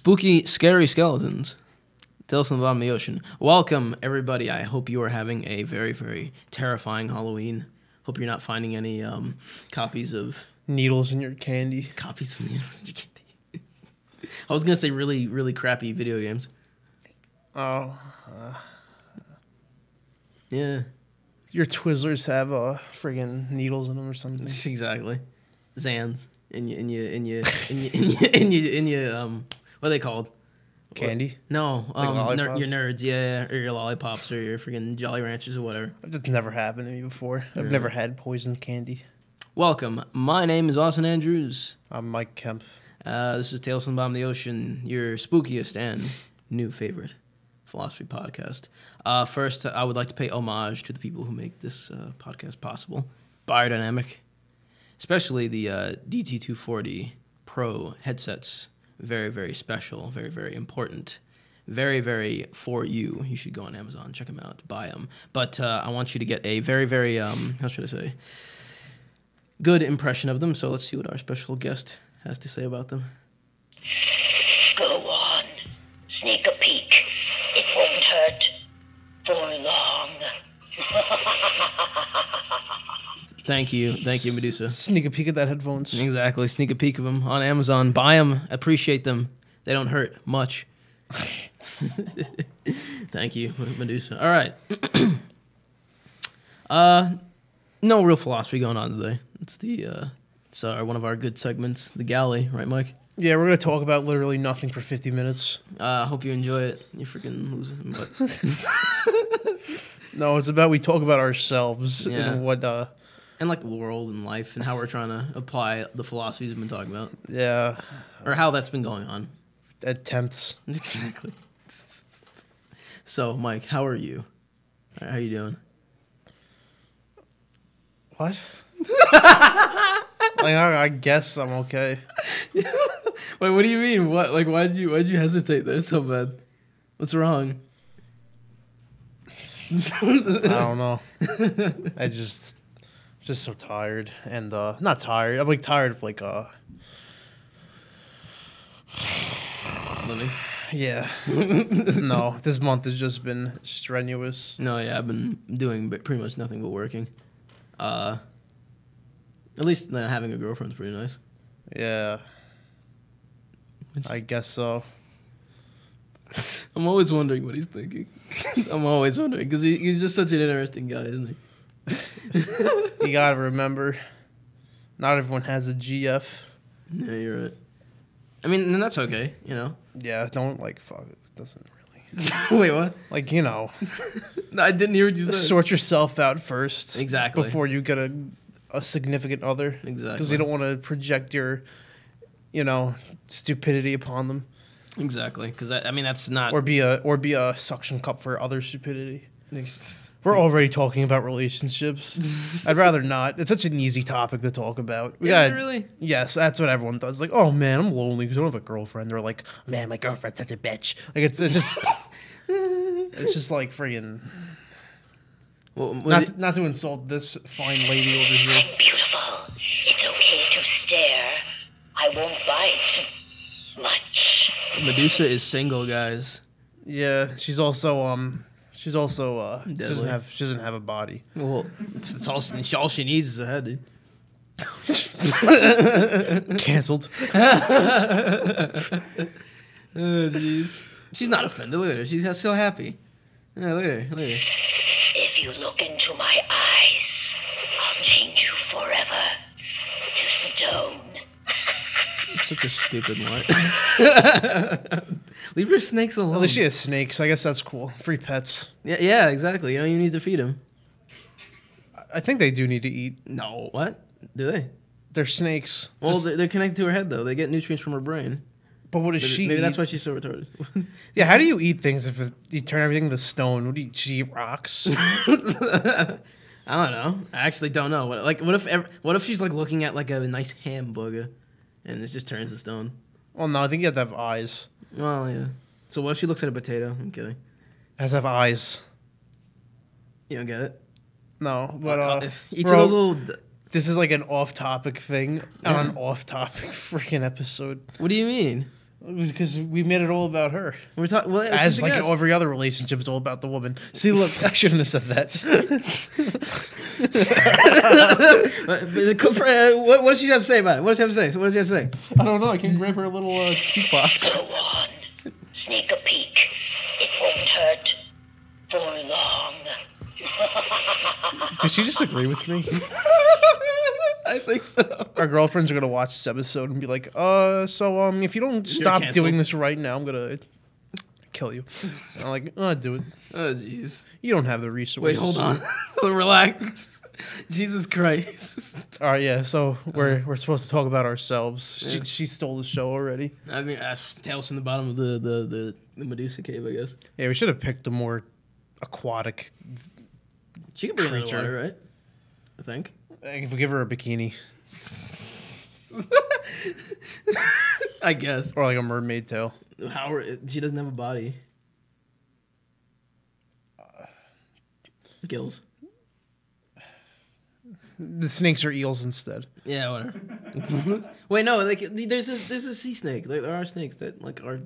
Spooky, scary skeletons. Tales from the bottom of the ocean. Welcome, everybody. I hope you are having a very, very terrifying Halloween. Hope you're not finding any copies of... Needles in your candy. Copies of needles in your candy. I was going to say really, really crappy video games. Oh. Yeah. Your Twizzlers have friggin' needles in them or something. Exactly. Zans. In your what are they called? Candy? What? No. Like your nerds, yeah. Or your lollipops or your freaking Jolly Ranchers or whatever. That's never happened to me before. I've never had poisoned candy. Welcome. My name is Austin Andrews. I'm Mike Kemp. This is Tales from the Bottom of the Ocean, your spookiest and new favorite philosophy podcast. First, I would like to pay homage to the people who make this podcast possible. Biodynamic, especially the DT240 Pro headsets. Very, very special, very, very important, very, very for you. You should go on Amazon, check them out, buy them. But I want you to get a very, very, how should I say, good impression of them. So let's see what our special guest has to say about them. Go on. Sneak a peek. It won't hurt for long. Thank you, Medusa. Sneak a peek at that headphones. Exactly, sneak a peek of them on Amazon. Buy them, appreciate them. They don't hurt much. Thank you, Medusa. All right. No real philosophy going on today. It's one of our good segments, the galley, right, Mike? Yeah, we're going to talk about literally nothing for 50 minutes. Hope you enjoy it. You're freaking losing, but... No, it's about we talk about ourselves and what... And like the world and life and how we're trying to apply the philosophies we've been talking about. Yeah. Or how that's been going on. Attempts. Exactly. So, Mike, how are you? How you doing? What? I guess I'm okay. Wait, what do you mean? What? Like, why'd you hesitate there so bad? What's wrong? I don't know. I just so tired and not tired. I'm like tired of like Living. Yeah. No, this month has just been strenuous. No, yeah, I've been doing pretty much nothing but working. At least having a girlfriend's pretty nice. Yeah. I guess so. I'm always wondering what he's thinking. I'm always wondering because he's just such an interesting guy, isn't he? You gotta remember, not everyone has a GF. Yeah, you're right. I mean, and that's okay, you know. Yeah, don't fuck it. It doesn't really. Wait, what? No, I didn't hear what you said. Sort yourself out first. Exactly. Before you get a significant other. Exactly. Because you don't want to project your, stupidity upon them. Exactly. Because I mean, that's not. Or be a suction cup for other stupidity. We're already talking about relationships. I'd rather not. It's such an easy topic to talk about. Is it really? Yes, that's what everyone does. Like, oh man, I'm lonely because I don't have a girlfriend. They're like, man, my girlfriend's such a bitch. Like, it's just, it's just like friggin'. Well, not to insult this fine lady over here. I'm beautiful. It's okay to stare. I won't bite much. Medusa is single, guys. Yeah, she's also she doesn't have a body. Well, it's all she needs is a head, dude. Cancelled. Oh, jeez. She's not offended. Look at her. She's so happy. Yeah, look at her. If you look into my eyes, I'll change you forever to stone. It's such a stupid one. Leave your snakes alone. At least she has snakes. I guess that's cool. Free pets. Yeah, exactly. You need to feed them. I think they do need to eat. No, what? Do they? They're snakes. Well, they're connected to her head, though. They get nutrients from her brain. But what does she eat? Maybe that's why she's so retarded. Yeah, how do you eat things if you turn everything to stone? What do you eat rocks? I don't know. I actually don't know. What if she's like looking at like a nice hamburger and it just turns to stone? Well, no, I think you have to have eyes. Well, yeah. So what if she looks at a potato? I'm kidding. It has to have eyes. You don't get it? No, but each of those little... This is like an off-topic thing on an off-topic freaking episode. What do you mean? Because we made it all about her. We're talking. Well, it's As just a like guess. every other relationship is all about the woman. See, look, I shouldn't have said that. What does she have to say about it? What does she have to say? So what does she have to say? I don't know. I can grab her little speak box. Go on. Sneak a peek. It won't hurt. For long. Did she just agree with me? I think so. Our girlfriends are gonna watch this episode and be like, if you don't stop canceled. doing this right now, I'm gonna kill you. I'm like, do it. Oh, jeez. You don't have the resources. Wait, hold on. Relax. Jesus Christ. All right, yeah. So we're supposed to talk about ourselves. Yeah. She stole the show already. I mean, that's Tales from the bottom of the Medusa cave, I guess. Yeah, we should have picked a more aquatic. She can breathe Creature. underwater, right? I think. If we give her a bikini I guess. or like a mermaid tail. She doesn't have a body. Gills. The snakes are eels instead. Yeah, whatever. Wait, no. Like, there's a sea snake. There are snakes that like are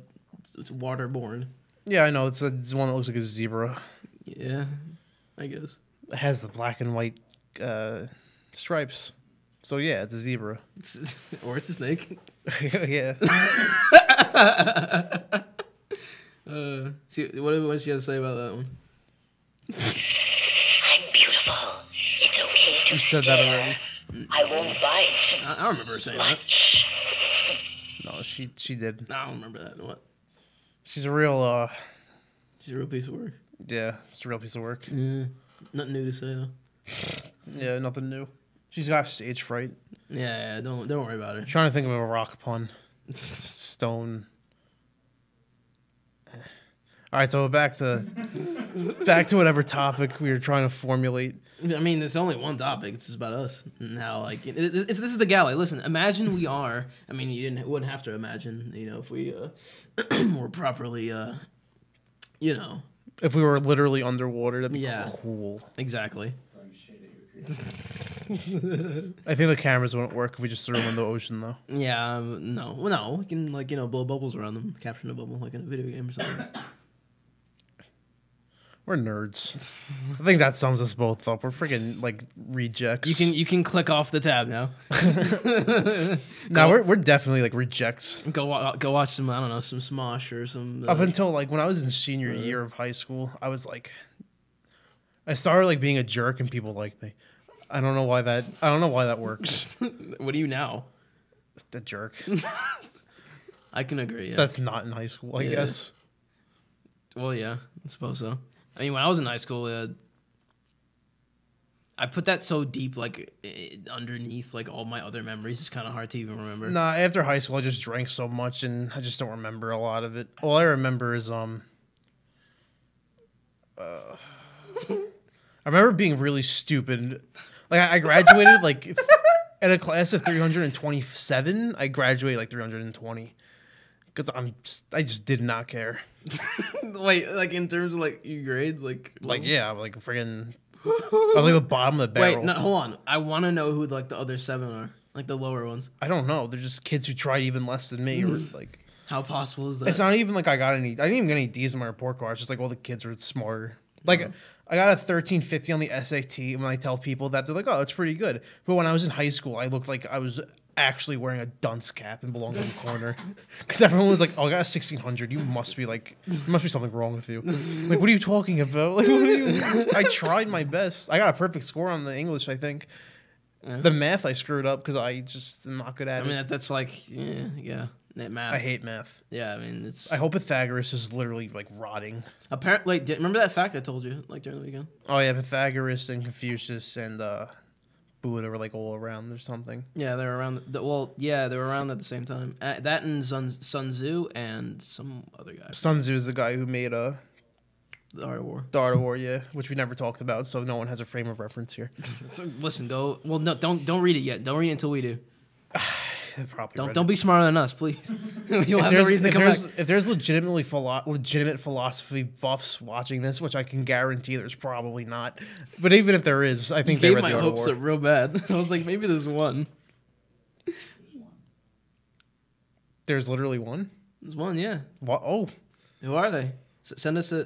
it's waterborne. Yeah, I know. It's one that looks like a zebra. Yeah, I guess. It has the black and white stripes. So yeah, it's a zebra. Or it's a snake. Yeah. See, what does she have to say about that one? I'm beautiful. It's okay to You said that stare. already. I won't bite. I don't remember her saying that. No, she did. I don't remember that. What? She's a real She's a real piece of work. yeah, it's a real piece of work. Yeah. Nothing new to say though. Yeah, nothing new. She's got stage fright. Yeah, don't worry about her. I'm trying to think of a rock pun. Stone. All right, so back to whatever topic we were trying to formulate. I mean, there's only one topic. It's just about us and how, like, this is the galley. Listen, imagine we are. I mean, wouldn't have to imagine, if we were properly, If we were literally underwater, that'd be Yeah. cool. exactly. I think the cameras wouldn't work if we just threw them in the ocean, though. Yeah, no, well, no, we can blow bubbles around them, capture a bubble like in a video game or something. We're nerds. I think that sums us both up. We're freaking like rejects. You can click off the tab now. No, we're definitely like rejects. Go watch some some Smosh or some. Up until like when I was in senior year of high school, I was like, I started like being a jerk and people liked me. I don't know why that works. What are you now? The jerk. I can agree. Yeah. That's not in high school, I Yeah. guess. Well, yeah, I suppose so. I mean, when I was in high school, I put that so deep, like underneath, like all my other memories. It's kind of hard to even remember. Nah, after high school, I just drank so much and I just don't remember a lot of it. All I remember is I remember being really stupid. Like I graduated like at a class of 327. I graduated like 320 because I just did not care. Wait, like in terms of like your grades, like Yeah, like friggin'. I was like the bottom of the barrel. Wait, no, hold on. I want to know who like the other 7 are, like the lower ones. I don't know. They're just kids who tried even less than me, or like. How possible is that? It's not even like I didn't even get any D's in my report card. It's just like all the kids were smarter. Like I got a 1350 on the SAT, and when I tell people that, they're like, "Oh, that's pretty good." But when I was in high school, I looked like I was actually wearing a dunce cap and belonged in the corner, because everyone was like, "Oh, I got a 1600. You must be like, there must be something wrong with you." Like, what are you talking about? Like, what are you? I tried my best. I got a perfect score on the English, I think. Yeah. The math I screwed up because I just am not good at I it. mean, that's like yeah. Math. I hate math. Yeah, I mean it's. I hope Pythagoras is literally like rotting. Apparently, remember that fact I told you like during the weekend? Oh yeah, Pythagoras and Confucius and Buddha were like all around or something. Yeah, they were around. They were around at the same time. That and Sun Tzu and some other guy. Sun Tzu is the guy who made The Art of War. the Art of War, yeah, which we never talked about, so no one has a frame of reference here. Listen, go. Well, no, don't read it yet. Don't read it until we do. Probably Don't be smarter than us, please. You'll have no reason to come back. If there's legitimate philosophy buffs watching this, which I can guarantee there's probably not, but even if there is, I think they Gave read my the Art of hopes War. up real bad. I was like, maybe there's one. There's literally one. There's one, yeah. What? Oh, Who are they? Send us a.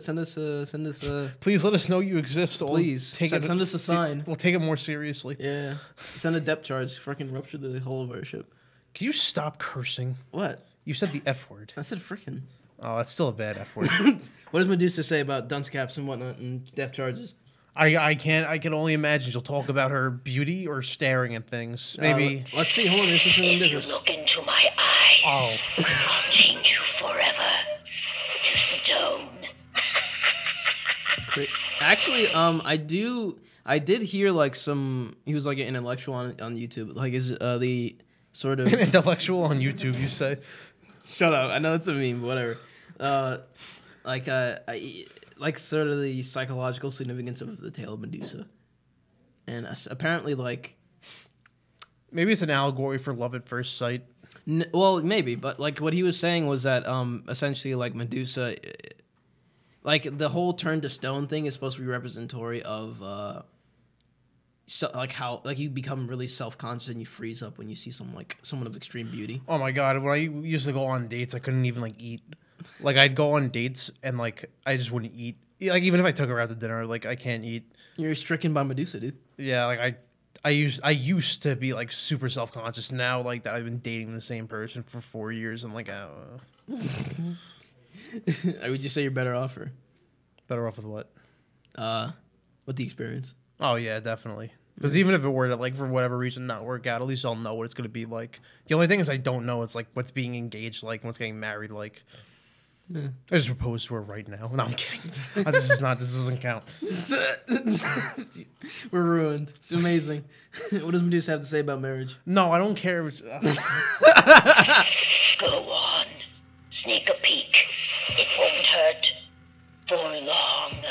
please let us know you exist. Please send us a sign. We'll take it more seriously. Yeah. Send a depth charge. Freaking rupture the whole of our ship. Can you stop cursing? What? You said the F word. I said freaking. Oh, that's still a bad F word. What does Medusa say about dunce caps and whatnot and depth charges? I can only imagine she'll talk about her beauty or staring at things. Maybe. Let's see. Hold on. There's something If you different. look into my eyes, Oh. I'll change you forever to stone. Actually, I did hear like some. He was like an intellectual on YouTube. Like, is the sort of Intellectual on YouTube, you say? shut up. I know it's a meme. But whatever. Like sort of the psychological significance of the tale of Medusa, and apparently like. Maybe it's an allegory for love at first sight. Well, maybe, but like what he was saying was that essentially like Medusa, like the whole turn to stone thing is supposed to be representatory of like how like you become really self-conscious and you freeze up when you see someone of extreme beauty. Oh my god, when I used to go on dates, I couldn't even like eat. Like I'd go on dates and like I just wouldn't eat. Like even if I took her out to dinner, like I can't eat. You're stricken by Medusa, dude. Yeah, like I used to be like super self-conscious. Now like that I've been dating the same person for 4 years. I'm like, oh, Would you say you're better off or better off with what? with the experience? Oh yeah, definitely. Because even if it were to like for whatever reason not work out, at least I'll know what it's gonna be like. The only thing is I don't know it's like what's being engaged like, what's getting married like. Yeah. I just proposed to her right now. No, I'm kidding. This doesn't count. We're ruined. It's amazing. What does Medusa have to say about marriage? No, I don't care. Go on. Sneak a peek. It won't hurt for long.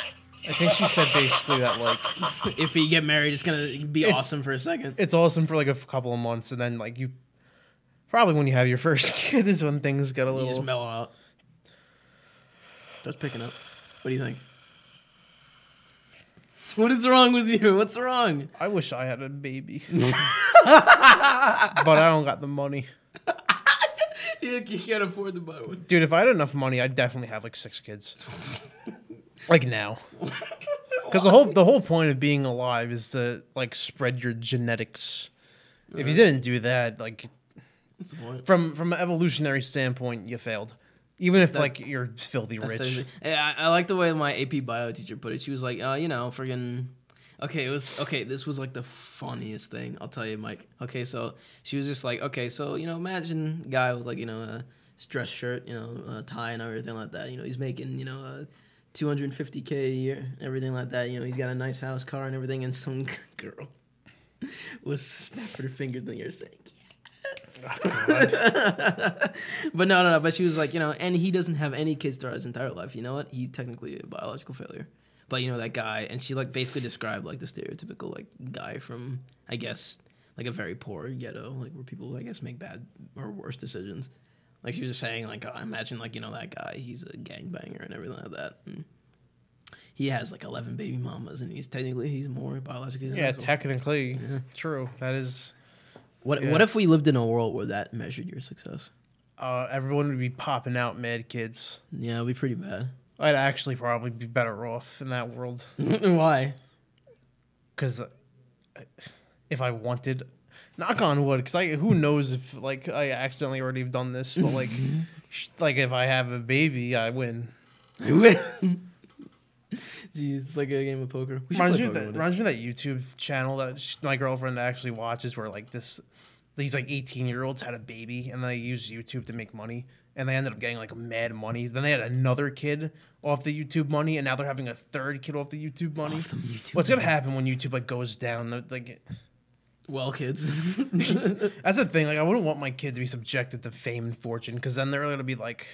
I think she said basically that like If we get married, it's gonna be awesome for a second. it's awesome for like a couple of months, and then like you probably when you have your first kid is when things get a You just little. mellow out. Starts picking up. What do you think? What is wrong with you? What's wrong? I wish I had a baby, but I don't got the money, You can't afford to buy one. dude. If I had enough money, I'd definitely have like 6 kids, like now. Because the whole point of being alive is to like spread your genetics. If you didn't do that, like What's the point? from an evolutionary standpoint, you failed. Even if like you're filthy That's rich. crazy. Yeah, I like the way my AP bio teacher put it. She was like, friggin'. This was like the funniest thing. I'll tell you, Mike. Okay, so she was just like, imagine a guy with like, a dress shirt, a tie and everything like that. He's making, $250K a year, everything like that. He's got a nice house, car, and everything. And some girl was snapping her fingers in the air saying, but no. But she was like, and he doesn't have any kids throughout his entire life. You know what? He's technically a biological failure. But that guy, and she like basically described like the stereotypical like guy from, I guess, like a very poor ghetto, like where people I guess make bad or worse decisions. Like she was just saying like, I imagine like that guy, he's a gangbanger and everything like that. And he has like 11 baby mamas, and he's more biologically. Yeah, successful. technically, Yeah. True. That is. What Yeah. What if we lived in a world where that measured your success? Everyone would be popping out mad kids. Yeah, it'd be pretty bad. I'd actually probably be better off in that world. Why? Because if I wanted, knock on wood, because who knows if like I accidentally already have done this, but like, like if I have a baby, I win. Jeez, it's like a game of poker. We should Reminds play me, poker one day. reminds me of that YouTube channel that my girlfriend actually watches, where like these like 18-year-olds had a baby and they used YouTube to make money, and they ended up getting like mad money. Then they had another kid off the YouTube money, and now they're having a third kid off the YouTube money. Off the YouTube What's gonna money. happen when YouTube like goes down? Like Well, kids. that's the thing. Like I wouldn't want my kid to be subjected to fame and fortune, because then they're gonna be like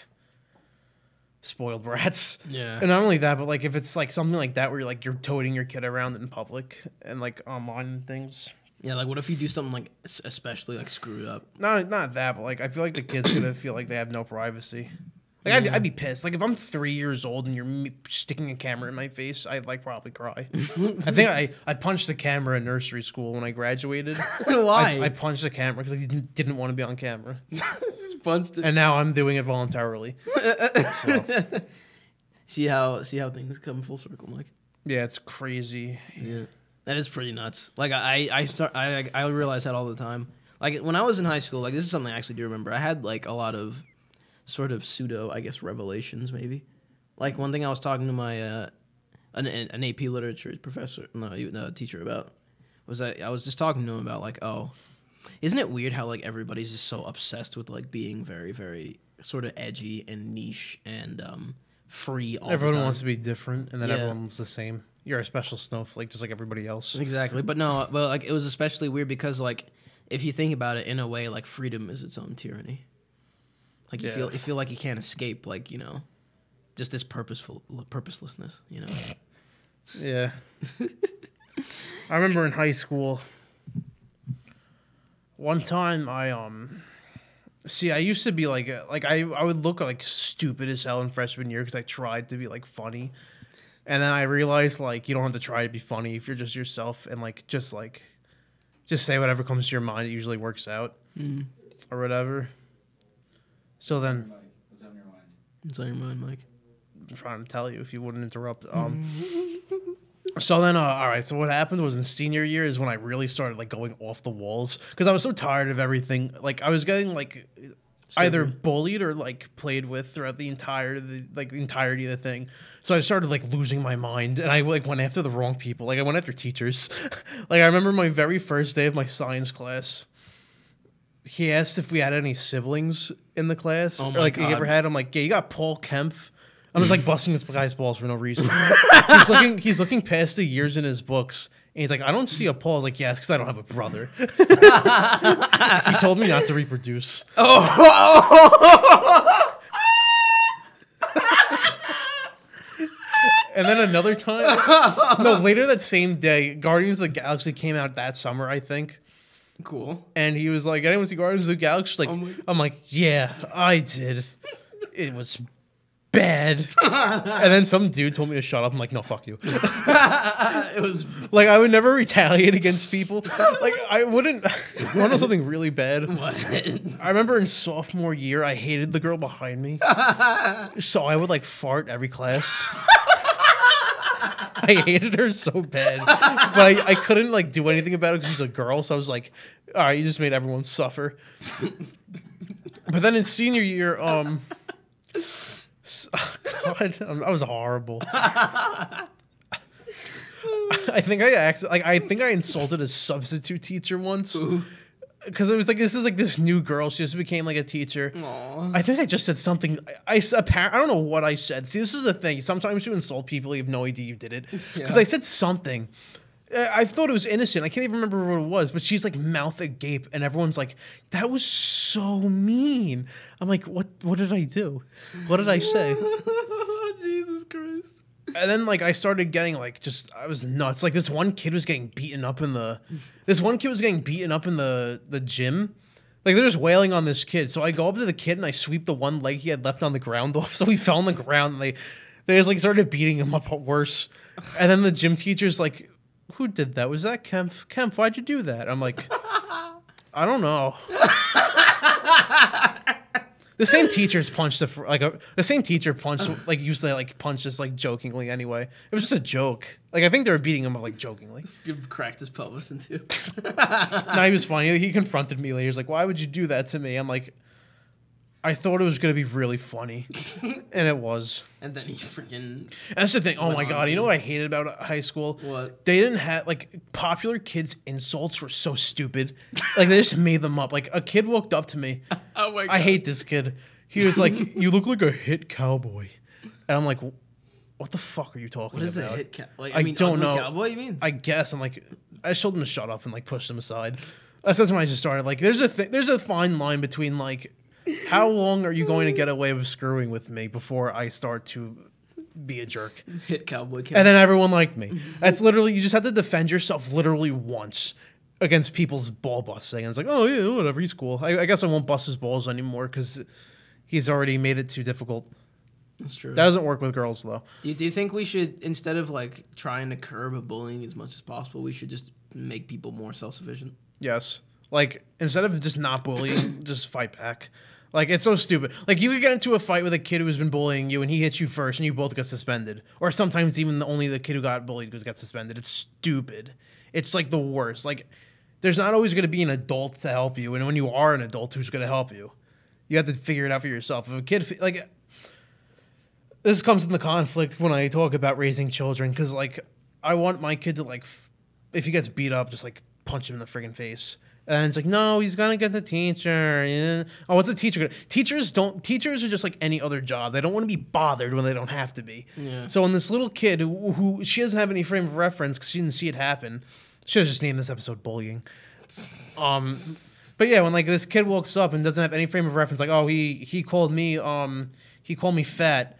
spoiled brats. Yeah. And not only that, but like if it's like something like that where you're toting your kid around in public and like online and things. Yeah, like what if you do something like especially like screwed up? Not that, but like I feel like the kid's gonna feel like they have no privacy. Like I'd be pissed. Like if I'm 3 years old and you're sticking a camera in my face, I'd like probably cry. I think I punched the camera in nursery school when I graduated. Why? I punched the camera because I didn't want to be on camera. punched it. And now I'm doing it voluntarily. So, See how things come full circle, Mike. yeah, it's crazy. Yeah, that is pretty nuts. Like I realize that all the time. Like when I was in high school, like this is something I actually do remember. I had like a lot of sort of pseudo, I guess, revelations maybe. Like one thing I was talking to my an AP literature professor, no, teacher about was that I was just talking to him about like, oh, isn't it weird how like everybody's just so obsessed with like being very, very sort of edgy and niche and free all Everyone the time. wants to be different, and then Yeah. everyone's the same. You're a special snowflake, just like everybody else. Exactly, but no, but like it was especially weird because like if you think about it in a way, like freedom is its own tyranny. Like you Yeah. feel like you can't escape, like just this purposelessness. Yeah. I remember in high school, one time I used to be like I would look like stupid as hell in freshman year because I tried to be like funny, and then I realized like you don't have to try to be funny if you're just yourself and just say whatever comes to your mind. It usually works out or whatever. So then What's on your mind? What's on your mind, Mike? I'm trying to tell you if you wouldn't interrupt. So then, all right. So what happened was in senior year is when I really started like going off the walls because I was so tired of everything. Like I was getting like either bullied or like played with throughout the entirety of the thing. So I started like losing my mind, and I like went after the wrong people. Like I went after teachers. Like I remember my very first day of my science class. He asked if we had any siblings in the class. Oh or my like God. you ever had? I'm like, yeah, you got Paul Kempf. I'm just like busting this guy's balls for no reason. He's looking past the years in his books, and he's like, I don't see a Paul. I was like, yeah, it's because I don't have a brother. He told me not to reproduce. And then another time, no, later that same day, Guardians of the Galaxy came out that summer, I think. Cool. And he was like, anyone see Guardians of the Galaxy? Like, Oh my- I'm like, yeah, I did. It was bad. And then some dude told me to shut up. I'm like, no, fuck you. It was Like, I would never retaliate against people. Like, I wouldn't. Want to know something really bad? what? I remember in sophomore year, I hated the girl behind me. So I would, like, fart every class. I hated her so bad. But I couldn't, like, do anything about it because she's a girl. So I was like, all right, you just made everyone suffer. But then in senior year, God, I was horrible. I think I insulted a substitute teacher once because it was like this new girl. She just became like a teacher. Aw. I think I just said something. I don't know what I said. See, this is the thing. Sometimes you insult people, you have no idea you did it. Because Yeah. I said something. I thought it was innocent. I can't even remember what it was. But she's like mouth agape, and everyone's like, "That was so mean." I'm like, "What? What did I do? What did I say?" Jesus Christ. And then like I started getting like I was nuts. Like this one kid was getting beaten up in the gym. Like they're just wailing on this kid. So I go up to the kid and I sweep the one leg he had left on the ground off. So he fell on the ground and they just like started beating him up worse. And then the gym teacher's like, who did that? Was that Kempf? Kempf, why'd you do that? I'm like, I don't know. The same teachers punched the same teacher punched like usually like punches like jokingly anyway. It was just a joke. Like I think they were beating him up like jokingly. You cracked his pelvis in two. No, he was funny. He confronted me later. He was like, "Why would you do that to me?" I'm like, I thought it was gonna be really funny, and it was. And then he freaking. And that's the thing. Oh Went my on god! You to- know what I hated about high school? What? They didn't have like popular kids' insults were so stupid. Like they just made them up. Like a kid walked up to me. Oh my god. I hate this kid. He was like, "You look like a hit cowboy," and I'm like, "What the fuck are you talking What is about?" a hit I don't ugly know. Cowboy, you mean? I guess I'm like, I told him to shut up and like pushed him aside. That's when I just started. Like, there's a fine line between like, how long are you going to get away with screwing with me before I start to be a jerk? Hit Cowboy. And then everyone liked me. That's literally, you just have to defend yourself literally once against people's ball busting. And it's like, oh yeah, whatever, he's cool. I guess I won't bust his balls anymore because he's already made it too difficult. That's true. That doesn't work with girls though. Do you think we should, instead of like trying to curb bullying as much as possible, we should just make people more self-sufficient? Yes. Like, instead of just not bullying, just fight back. Like, it's so stupid. Like, you could get into a fight with a kid who's been bullying you, and he hits you first, and you both get suspended. Or sometimes even only the kid who got bullied got suspended. It's stupid. It's, like, the worst. Like, there's not always going to be an adult to help you, and when you are an adult, who's going to help you? You have to figure it out for yourself. If a kid, like, this comes into conflict when I talk about raising children, because, like, I want my kid to, like, if he gets beat up, just, like, punch him in the friggin' face. And it's like, no, he's gonna get the teacher. Yeah. Oh, what's a teacher gonna? Teachers are just like any other job. They don't want to be bothered when they don't have to be. Yeah. So when this little kid who she doesn't have any frame of reference because she didn't see it happen, should have just named this episode bullying. But yeah, when like this kid walks up and doesn't have any frame of reference, like, oh, he called me fat,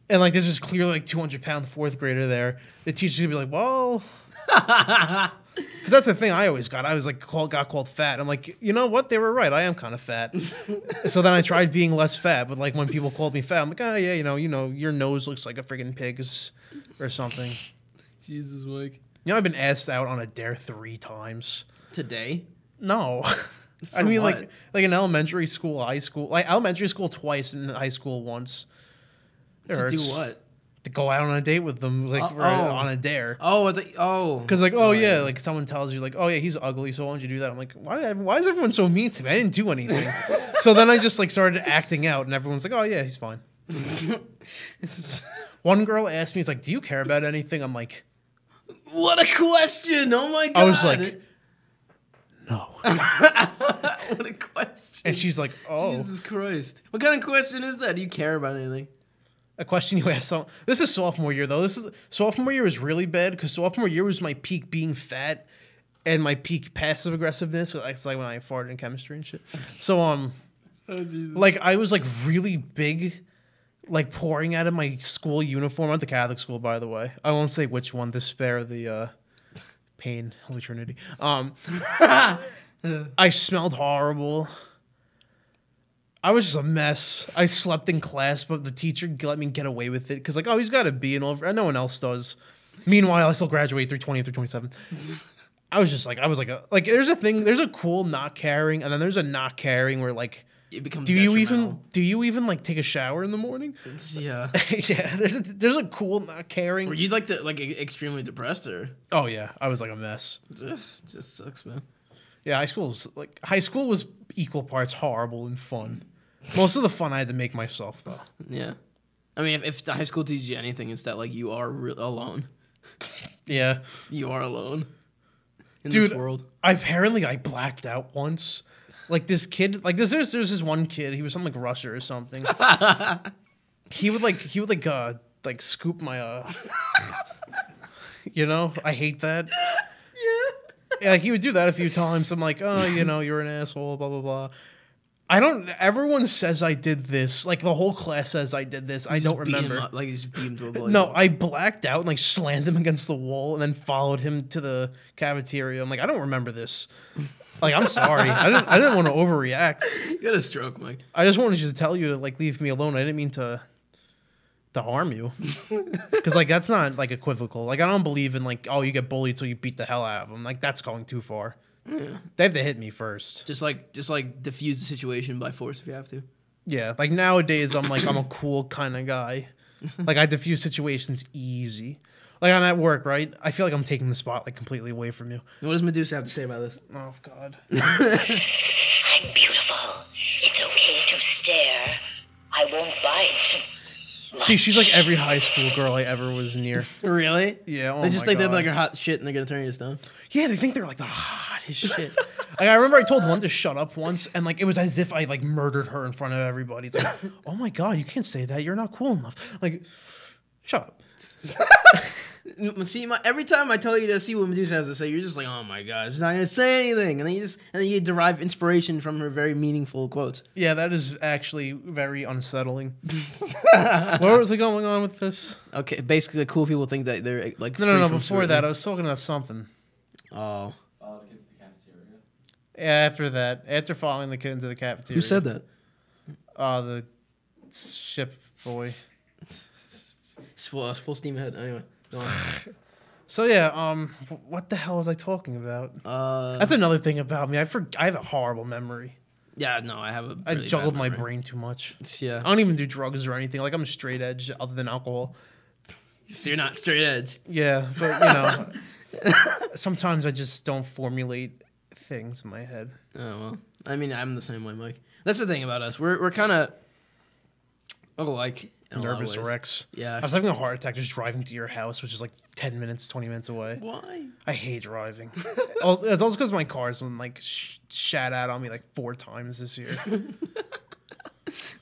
and like this is clearly like 200-pound fourth grader there. The teacher's gonna be like, well. Because that's the thing I always got. I was like got called fat. I'm like, you know what? They were right. I am kind of fat. So then I tried being less fat. But like when people called me fat, I'm like, oh yeah, you know, your nose looks like a friggin' pig's or something. Jesus, Mike. You know, I've been asked out on a dare 3 times. Today? No. I mean, what? like in elementary school, high school, like elementary school twice and high school once. It To hurts. do what? To go out on a date with them, like on a dare. Because like, oh yeah, like someone tells you like, oh yeah, he's ugly, so why don't you do that? I'm like, why is everyone so mean to me? I didn't do anything. So then I just like started acting out, and everyone's like, oh yeah, he's fine. One girl asked me, "It's like, do you care about anything?" I'm like, what a question! Oh my god! I was like, no. What a question! And she's like, oh, Jesus Christ! What kind of question is that? Do you care about anything? a question you asked. This is sophomore year though. Sophomore year was really bad because sophomore year was my peak being fat and my peak passive aggressiveness. It's like when I farted in chemistry and shit. So Oh, Jesus. like I was like really big, like pouring out of my school uniform. I went to Catholic school, by the way. I won't say which one to spare the pain. Holy Trinity. I smelled horrible. I was just a mess. I slept in class, but the teacher let me get away with it because, like, oh, he's got a B and all, and no one else does. Meanwhile, I still graduate 320 through 27. There's a cool not caring, and then there's a not caring where like, It becomes do you even like take a shower in the morning? Yeah. Yeah, there's a cool not caring. Were you like extremely depressed or? Oh yeah, I was like a mess. Just sucks, man. Yeah, high school was equal parts horrible and fun. Most of the fun I had to make myself though. Yeah. I mean, if high school teaches you anything, it's that like you are alone. Yeah. You are alone in Dude, this world. Apparently I blacked out once. Like this kid, like there's this one kid, he was from like Russia or something. he would scoop my you know, I hate that. Yeah, like he would do that a few times. I'm like, oh, you know, you're an asshole, blah blah blah. Everyone says I did this. Like the whole class says I did this. I don't remember. Like you just beat him to a bullet. No, I blacked out and like slammed him against the wall and then followed him to the cafeteria. I'm like, I don't remember this. Like, I'm sorry. I didn't want to overreact. You got a stroke, Mike. I just wanted to tell you to like leave me alone. I didn't mean to harm you. Because like that's not like equivocal. Like I don't believe in like, oh, you get bullied so you beat the hell out of them. Like that's going too far. Yeah. They have to hit me first. Just like diffuse the situation by force if you have to. Yeah, like nowadays I'm a cool kind of guy. Like I diffuse situations easy. Like I'm at work, right? I feel like I'm taking the spotlight completely away from you. What does Medusa have to say about this? Oh God. I'm beautiful. It's okay to stare. I won't bite. See, she's like every high school girl I ever was near. Really? Yeah. Oh They just my think they're God. like a hot shit and they're gonna turn you to stone. Yeah, they think they're like the hottest shit. Like I remember I told one to shut up once, and like it was as if I like murdered her in front of everybody. It's like, oh my God, you can't say that. You're not cool enough. Like, shut up. See, every time I tell you to see what Medusa has to say, you're just like, oh my god, she's not gonna say anything, and then you derive inspiration from her very meaningful quotes. Yeah, that is actually very unsettling. Where was I going on with this? Okay, basically, the cool people think that they're like. No. Before that, I was talking about something. Oh. Follow the kids to the cafeteria. Yeah, after following the kid into the cafeteria. Who said that? The ship boy. It's full steam ahead. Anyway, go on. So yeah, what the hell was I talking about? That's another thing about me. I have a horrible memory. Yeah, no, I have a. I Really juggled bad my memory. brain too much. Yeah, I don't even do drugs or anything. Like I'm straight edge other than alcohol. so you're not straight edge. Yeah, but sometimes I just don't formulate things in my head. Oh well, I mean, I'm the same way, Mike. That's the thing about us. We're kind of alike in a lot of Nervous ways. wrecks. Yeah. I was having a heart attack just driving to your house, which is like 10 minutes, 20 minutes away. Why? I hate driving. It's also because my car's been like shat out on me like 4 times this year.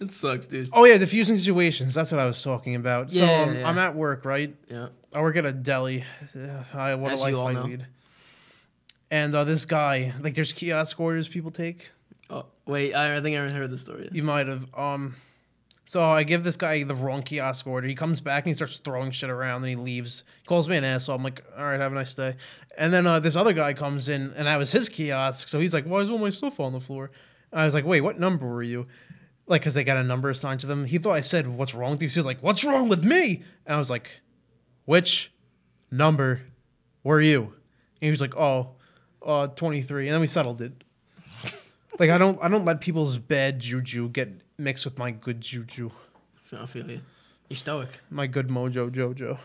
It sucks, dude. Oh yeah, diffusing situations. That's what I was talking about. So Yeah. I'm at work, right? Yeah. I work at a deli. What As a life you all I know. lead. And this guy, like, there's kiosk orders people take. Oh wait, I think I heard the story. You might have. So I give this guy the wrong kiosk order. He comes back and he starts throwing shit around and he leaves. He calls me an asshole. I'm like, all right, have a nice day. And then this other guy comes in and that was his kiosk. So he's like, why is all my stuff on the floor? And I was like, wait, what number were you? Like, because they got a number assigned to them. He thought I said, what's wrong with you? So he was like, what's wrong with me? And I was like, which number were you? And he was like, 23. And then we settled it. Like, I don't let people's bad juju get mixed with my good juju. I feel you. You're stoic. My good mojo jojo.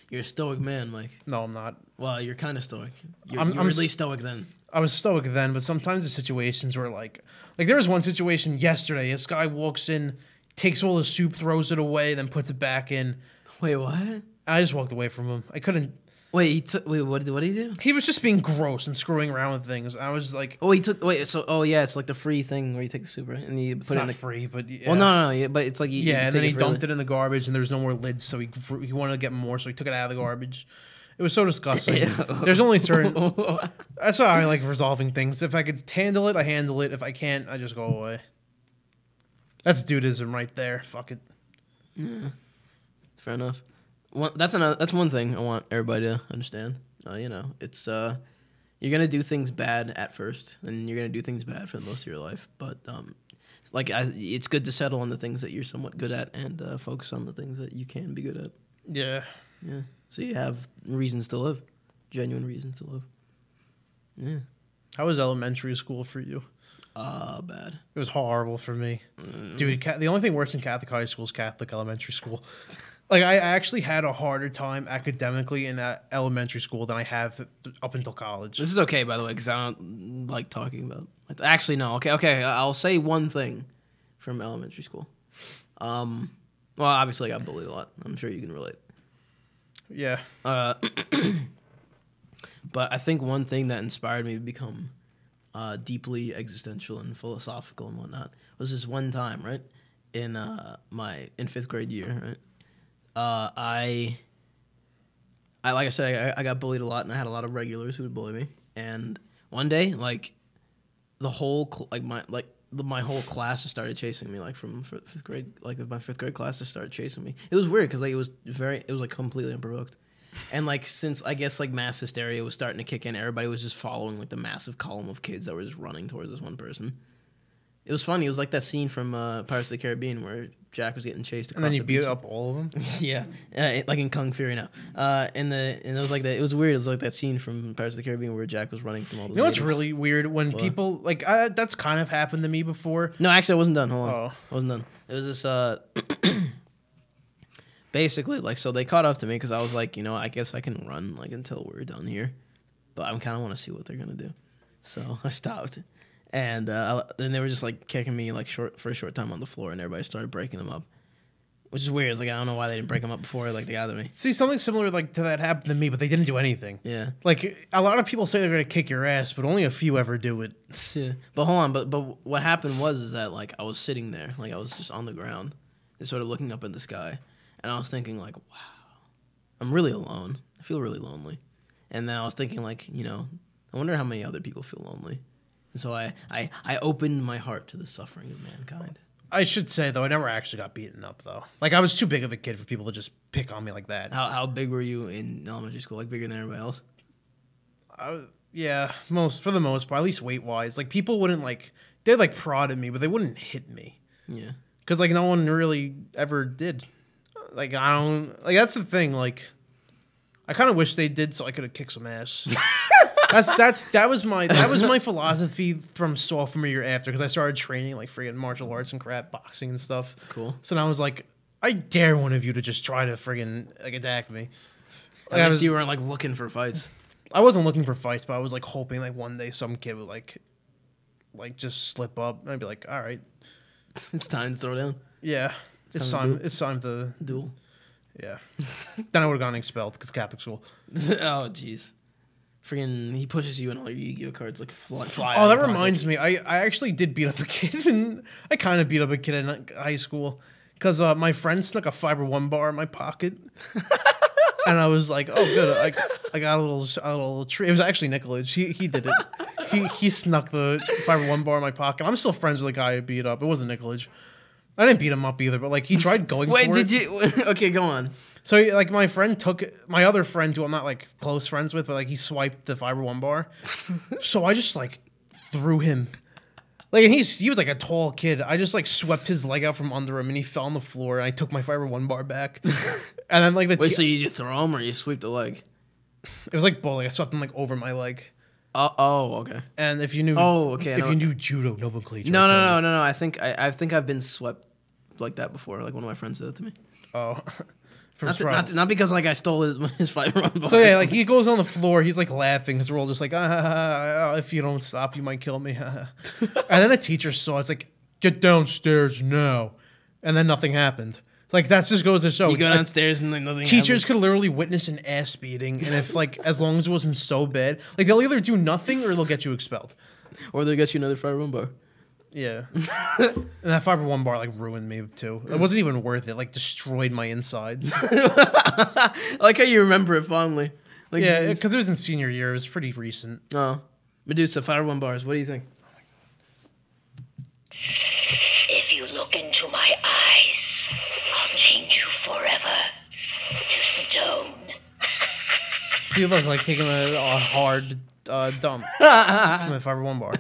You're a stoic man, Mike. No, I'm not. Well, you're kind of stoic. You're I'm really s- stoic then. I was stoic then, but sometimes the situations were like there was one situation yesterday. This guy walks in, takes all the soup, throws it away, then puts it back in. Wait, what? I just walked away from him. I couldn't. Wait, what did he do? He was just being gross and screwing around with things. I was like, Oh, he took. Wait, so yeah, it's like the free thing where you take the soup, right? And you it's put it not in the. free, but yeah. Well, no, yeah, but it's like you. Yeah, and then he dumped it. it in the garbage, and there was no more lids, so he wanted to get more, so he took it out of the garbage. It was so disgusting. There's only certain. That's how I like resolving things. If I could handle it, I handle it. If I can't, I just go away. That's dudism right there. Fuck it. Fair enough. That's one thing I want everybody to understand. It's you're gonna do things bad at first, and you're gonna do things bad for most of your life. But it's good to settle on the things that you're somewhat good at, and focus on the things that you can be good at. Yeah. Yeah. So you have reasons to live, genuine reasons to live. Yeah. How was elementary school for you? Bad. It was horrible for me. Dude, the only thing worse than Catholic high school is Catholic elementary school. Like, I actually had a harder time academically in that elementary school than I have up until college. This is okay, by the way, because I don't like talking about. Actually, no. Okay. I'll say one thing from elementary school. Well, obviously, I got bullied a lot. I'm sure you can relate. Yeah. But I think one thing that inspired me to become deeply existential and philosophical and whatnot was this one time, right? In in 5th grade year, right? I like I said, I got bullied a lot, and I had a lot of regulars who would bully me. And one day, like the whole my whole class just started chasing me, like from 5th grade. Like my 5th grade class just started chasing me. It was weird because like it was like completely unprovoked. And like since I guess like mass hysteria was starting to kick in, everybody was just following like the massive column of kids that were just running towards this one person. It was funny. It was like that scene from Pirates of the Caribbean where Jack was getting chased. And then you the beat beach. up all of them? Yeah, like in Kung Fury now. And it was like that. It was weird. It was like that scene from Pirates of the Caribbean where Jack was running from all the. You know what's natives. really weird? When people, like, that's kind of happened to me before. No, actually, I wasn't done. Hold on. Oh. I wasn't done. It was this. Basically, like, so they caught up to me because I was like, I guess I can run like until we're done here, but I kind of want to see what they're gonna do. So I stopped, and then they were just like kicking me like for a short time on the floor, and everybody started breaking them up, which is weird. It's like I don't know why they didn't break them up before like they got at me. See, something similar like to that happened to me, but they didn't do anything. Yeah. Like, a lot of people say they're going to kick your ass, but only a few ever do it. Yeah. But hold on, but what happened was that like I was sitting there, like I was just on the ground, and sort of looking up in the sky, and I was thinking like, wow, I'm really alone. I feel really lonely. And then I was thinking like, I wonder how many other people feel lonely. And so I opened my heart to the suffering of mankind. I should say, though, I never actually got beaten up, though. Like, I was too big of a kid for people to just pick on me like that. How big were you in elementary school? Like bigger than everybody else? Yeah, for the most part, at least weight-wise. Like, people wouldn't, like, they'd, like, prod at me, but they wouldn't hit me. Yeah. Because, like, no one really ever did. Like, I don't... Like, that's the thing, like... I kind of wish they did so I could have kicked some ass. That was my philosophy from sophomore year after, because I started training like friggin' martial arts and crap, boxing and stuff. Cool. So now I was like, I dare one of you to just try to friggin' like attack me. At least you weren't like looking for fights. I wasn't looking for fights, but I was like hoping like one day some kid would like just slip up, and I'd be like, all right, It's time to throw down. yeah, it's time. It's time to Duel. yeah. Then I would have gotten expelled because Catholic school. Oh, jeez. Freaking, he pushes you and all your Yu-Gi-Oh cards like fly. Oh, that reminds me. I actually did beat up a kid, and I kind of beat up a kid in high school because my friend snuck a Fiber One bar in my pocket, and I was like, "Oh, good! I got a little treat." It was actually Nicolas. He did it. He snuck the Fiber One bar in my pocket. I'm still friends with the guy who beat up. It wasn't Nicolas. I didn't beat him up either, but like he tried going. Wait, for did it. you? Okay, go on. So like my friend took my other friend who I'm not like close friends with, but like he swiped the Fiber One bar. So I just like threw him. Like, and he was like a tall kid. I just like swept his leg out from under him, and he fell on the floor. And I took my Fiber One bar back. And then like Wait, so you throw him or you sweep the leg? it was like bowling. I swept him like over my leg. Oh, okay. And if you knew, if you knew judo nomenclature, No. I think I've been swept like that before. Like one of my friends did that to me. Oh, Not because like I stole his Fiber One bar. So yeah, like he goes on the floor, he's like laughing because we're all just like, if you don't stop, you might kill me. And then a teacher saw, it's like, get downstairs now, and then nothing happened. Like that just goes to show. You go downstairs and then nothing. Teachers happens. could literally witness an ass beating, and if like as long as it wasn't so bad, like they'll either do nothing or they'll get you expelled. Or they'll get you another Fiber One bar. Yeah, and that Fiber One bar like ruined me too. It wasn't even worth it. Like destroyed my insides. I like how you remember it fondly. Like, Yeah, because it was in senior year. It was pretty recent. Oh, Medusa, Fiber One bars. What do you think? If you look into my eyes, I'll change you forever to stone. See, look, like taking a hard dump from the Fiber One bar.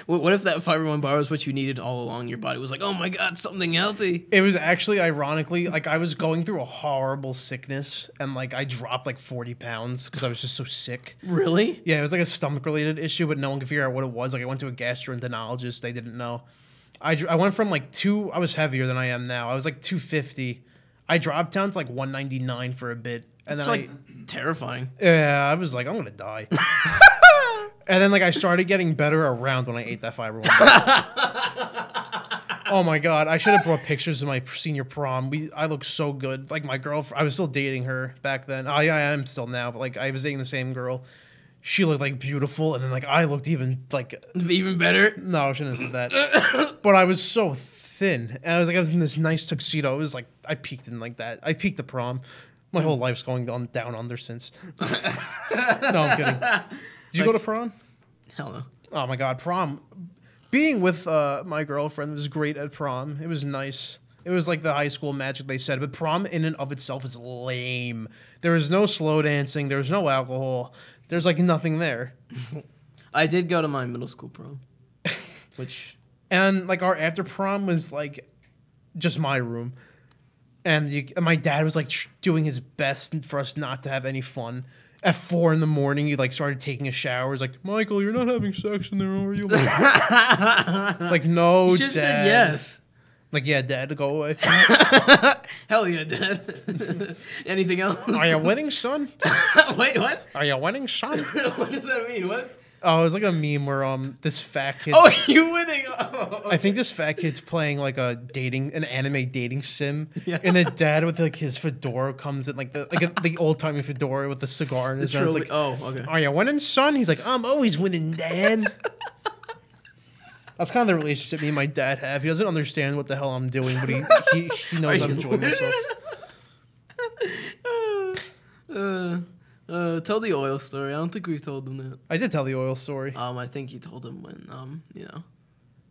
What if that Fiber One bar was what you needed all along? Your body was like, oh my god, something healthy. It was actually, ironically, like I was going through a horrible sickness, and like I dropped like 40 pounds because I was just so sick. Really? Yeah, it was like a stomach-related issue, but no one could figure out what it was. Like I went to a gastroenterologist, they didn't know. I went from like I was heavier than I am now. I was like 250. I dropped down to like 199 for a bit, and It's then like terrifying. yeah, I was like, I'm gonna die. And then like I started getting better around when I ate that Fiber One bar. Oh my god, I should have brought pictures of my senior prom. I looked so good. Like my girlfriend, I was still dating her back then. I am still now, but like I was dating the same girl. She looked like beautiful, and then like I looked even better. no, I shouldn't have said that. But I was so thin, and I was in this nice tuxedo. It was like I peaked in like that. I peaked at prom. My whole life's going down under since. No, I'm kidding. Did you go to prom? Hell no. Oh my god, prom. Being with my girlfriend was great at prom. It was nice. It was like the high school magic they said, but prom in and of itself is lame. There was no slow dancing. There was no alcohol. There's like nothing there. I did go to my middle school prom, which And like our after prom was like just my room. And my dad was like doing his best for us not to have any fun. At 4 a.m, he like started taking a shower. He's like, Michael, you're not having sex in there, are you? Like, no, you should have said Dad. yes. Like, yeah, Dad, go away. Hell yeah, Dad. Anything else? Are you winning, son? Wait, what? Are you winning, son? What does that mean? What? Oh, it was like a meme where this fat kid. Oh, you winning? Oh, I think this fat kid's playing like an anime dating sim, Yeah. and the dad with like his fedora comes in the old timey fedora with the cigar in his hand. It's like, oh, okay. are you winning, son? He's like, I'm always winning, Dad. That's kind of the relationship me and my dad have. He doesn't understand what the hell I'm doing, but he knows I'm enjoying myself. Tell the oil story. I don't think we've told them that. I did tell the oil story. I think you told them when,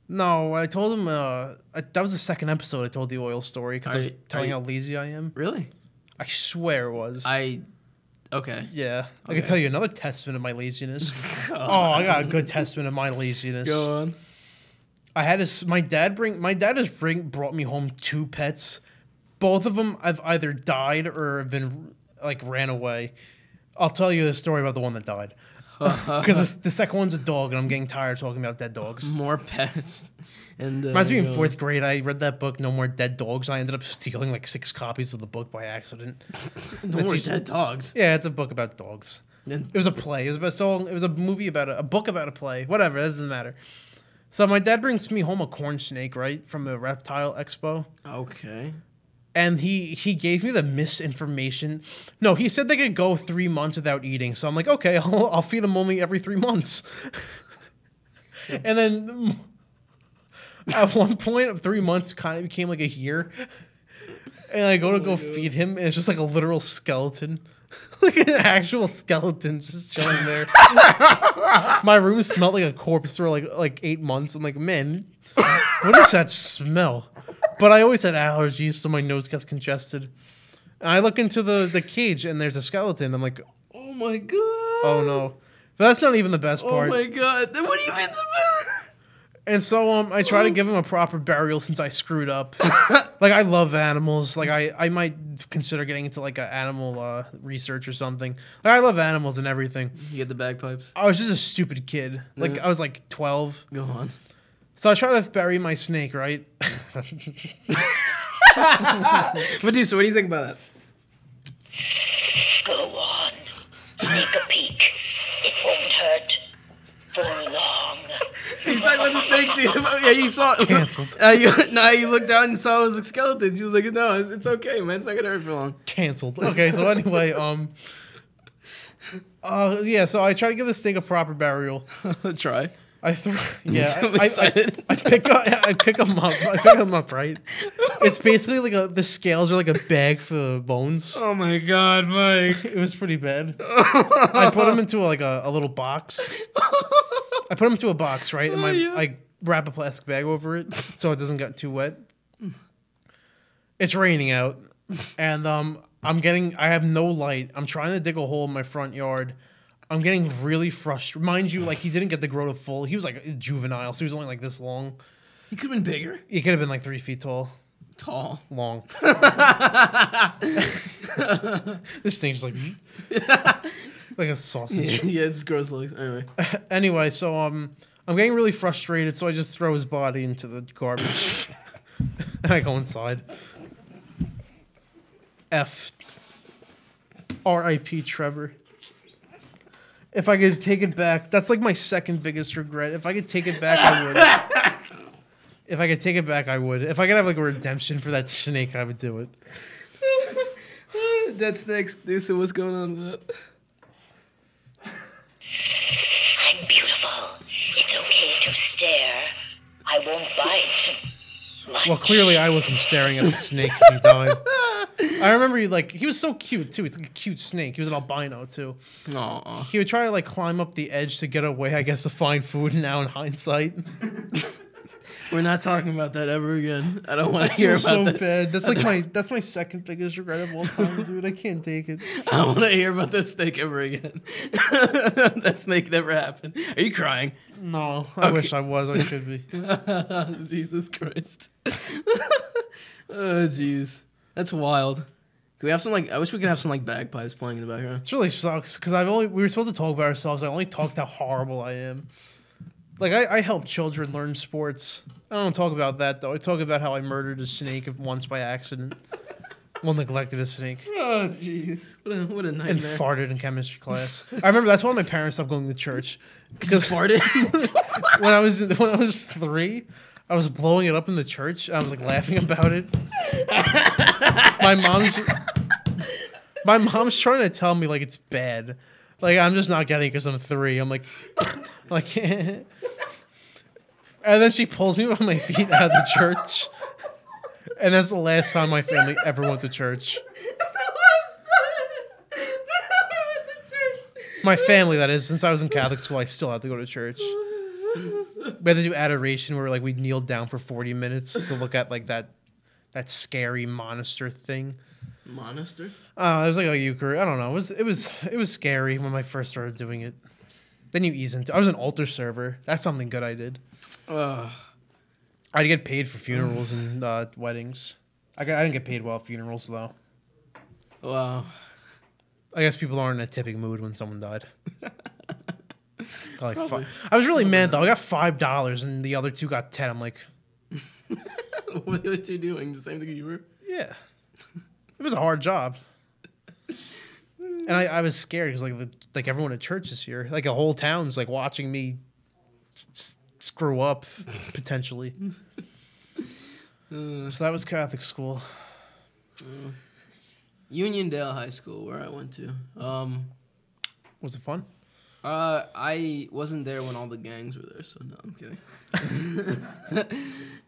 No, I told him. That was the second episode. I told the oil story because I was telling how lazy I am. Really? I swear it was. Okay. Yeah, I Okay. can tell you another testament of my laziness. Oh, I got a good testament of my laziness. Go on. I had this. My dad brought me home 2 pets. Both of them have either died or have been like ran away. I'll tell you the story about the one that died. Because the second one's a dog, and I'm getting tired of talking about dead dogs. More pets. And Reminds me in 4th grade, I read that book, No More Dead Dogs. I ended up stealing like 6 copies of the book by accident. No more dead dogs. Yeah, it's a book about dogs. And It was a play. It was about song. It was a movie about a book about a play. Whatever, that doesn't matter. So my dad brings me home a corn snake, right, from a reptile expo. okay. And he gave me the misinformation. No, he said they could go 3 months without eating. So I'm like, okay, I'll feed them only every 3 months. And then at one point of 3 months kind of became like a year. And I go to go feed him, and it's just like a literal skeleton. Like an actual skeleton just chilling there. My room smelled like a corpse for like 8 months. I'm like, man, what is that smell? But I always had allergies, so my nose gets congested. And I look into the cage, and there's a skeleton. I'm like, Oh my god. oh no. But that's not even the best Oh part. my god. What do you mean? And so I try to give him a proper burial since I screwed up. Like, I love animals. Like, I might consider getting into like an animal research or something. Like, I love animals and everything. You get the bagpipes. I was just a stupid kid. Like, Yeah. I was like 12. Go on. So I try to bury my snake, right? But dude, so what do you think about that? Go on. Take a peek. It won't hurt for long. He's talking about the snake, dude. Yeah, you saw it. Canceled. You looked down and saw it was a skeleton. She was like, no, it's okay, man. It's not gonna hurt for long. Canceled. Okay, so anyway, yeah, so I try to give the snake a proper burial. Try. Yeah, I'm excited. I pick them up. I pick them up, right? It's basically like the scales are like a bag for the bones. Oh my god, Mike. It was pretty bad. I put them into a little box. I put them into a box, right? And yeah. I wrap a plastic bag over it so it doesn't get too wet. It's raining out, and I have no light. I'm trying to dig a hole in my front yard. I'm getting really frustrated. Mind you, like, he didn't get the grow to full. He was like a juvenile, so he was only like this long. He could have been bigger. He could have been like 3 feet tall. Tall. Long. This thing's like like a sausage. Yeah, it's gross legs. Anyway. Anyway, so I'm getting really frustrated, so I just throw his body into the garbage. And I go inside. R.I.P. Trevor. If I could take it back, that's like my second biggest regret. If I could take it back, I would. If I could take it back, I would. If I could have like a redemption for that snake, I would do it. Dead snakes. Dude, so what's going on with that? I'm beautiful. It's okay to stare. I won't bite. Well, clearly I wasn't staring at the snake as he died. I remember he was so cute too. It's like a cute snake. He was an albino too. Aw. He would try to like climb up the edge to get away, I guess, to find food. Now in hindsight, We're not talking about that ever again. I don't want to hear about so that. bad. That's my second biggest regret of all time, dude. I can't take it. I don't want to hear about that snake ever again. That snake never happened. Are you crying? No, I wish I was. I should be. Jesus Christ. Oh, jeez. That's wild. Can we have some I wish we could have some bagpipes playing in the background. It really sucks because we were supposed to talk about ourselves. I only talked how horrible I am. Like I help children learn sports. I don't talk about that though. I talk about how I murdered a snake once by accident. Well, neglected a snake. Oh, jeez. What a nightmare. And farted in chemistry class. I remember that's why my parents stopped going to church. Because farted? when I was 3, I was blowing it up in the church. I was like laughing about it. My mom's trying to tell me like it's bad. Like I'm just not getting it because I'm 3. I'm like, and then she pulls me by my feet out of the church. And that's the last time my family ever went to church. My family, that is. Since I was in Catholic school, I still had to go to church. We had to do adoration where we kneeled down for 40 minutes to look at like that scary monster thing. Monster? It was like a Eucharist. I don't know. It was scary when I first started doing it. Then you ease into. I was an altar server. That's something good I did. I'd get paid for funerals and weddings. I didn't get paid well at funerals though. Wow. I guess people aren't in a tipping mood when someone died. Like Probably. I was really mad though. I got $5 and the other two got 10. I'm like, What are the other two doing? The same thing you were? yeah, it was a hard job. And I was scared because like everyone at church is here. Like a whole town's like watching me screw up potentially. So that was Catholic school. Uniondale High School, where I went to. Was it fun? I wasn't there when all the gangs were there, so no, I'm kidding.